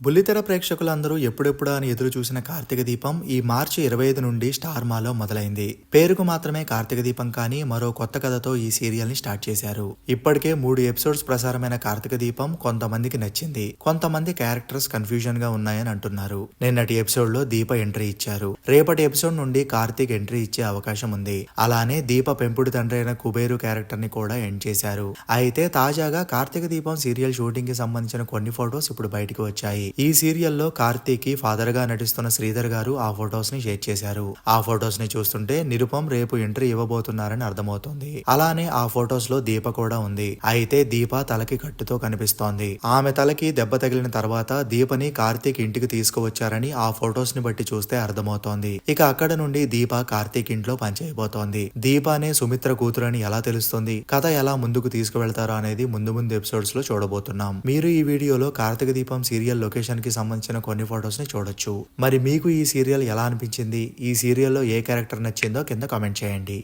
బుల్లితెర ప్రేక్షకులందరూ ఎప్పుడెప్పుడా అని ఎదురు చూసిన కార్తీక దీపం ఈ మార్చి 25 నుండి స్టార్ మాలో మొదలైంది. పేరుకు మాత్రమే కార్తీక దీపం కానీ మరో కొత్త కథతో ఈ సీరియల్ ని స్టార్ట్ చేశారు. ఇప్పటికే 3 ఎపిసోడ్స్ ప్రసారమైన కార్తీక దీపం కొంతమందికి నచ్చింది. కొంతమంది క్యారెక్టర్స్ కన్ఫ్యూజన్ గా ఉన్నాయని అంటున్నారు. నిన్నటి ఎపిసోడ్ లో దీప ఎంట్రీ ఇచ్చారు. రేపటి ఎపిసోడ్ నుండి కార్తీక్ ఎంట్రీ ఇచ్చే అవకాశం ఉంది. అలానే దీప పెంపుడు తండ్రి అయిన కుబేరు క్యారెక్టర్ ని కూడా ఎండ్ చేశారు. అయితే తాజాగా కార్తీక దీపం సీరియల్ షూటింగ్ కి సంబంధించిన కొన్ని ఫొటోస్ ఇప్పుడు బయటకు వచ్చాయి. ఈ సీరియల్లో కార్తీక్ కి ఫాదర్ గా నటిస్తున్న శ్రీధర్ గారు ఆ ఫొటోస్ ని షేర్ చేశారు. ఆ ఫొటోస్ ని చూస్తుంటే నిరుపం రేపు ఎంట్రీ ఇవ్వబోతున్నారని అర్థమవుతోంది. అలానే ఆ ఫొటోస్ లో దీప కూడా ఉంది. అయితే దీప తలకి కట్టుతో కనిపిస్తోంది. ఆమె తలకి దెబ్బ తగిలిన తర్వాత దీపని కార్తీక్ ఇంటికి తీసుకువచ్చారని ఆ ఫొటోస్ ని బట్టి చూస్తే అర్థమవుతోంది. ఇక అక్కడ నుండి దీప కార్తీక్ ఇంట్లో పనిచేయబోతోంది. దీప అనే సుమిత్ర కూతురని ఎలా తెలుస్తుంది, కథ ఎలా ముందుకు తీసుకువెళ్తారో అనేది ముందు ముందు ఎపిసోడ్స్ లో చూడబోతున్నాం. మీరు ఈ వీడియోలో కార్తీక దీపం సీరియల్ లొకేషన్ కి సంబంధించిన కొన్ని ఫొటోస్ ని చూడొచ్చు. మరి మీకు ఈ సీరియల్ ఎలా అనిపించింది? ఈ సీరియల్లో ఏ క్యారెక్టర్ నచ్చిందో కింద కామెంట్ చేయండి.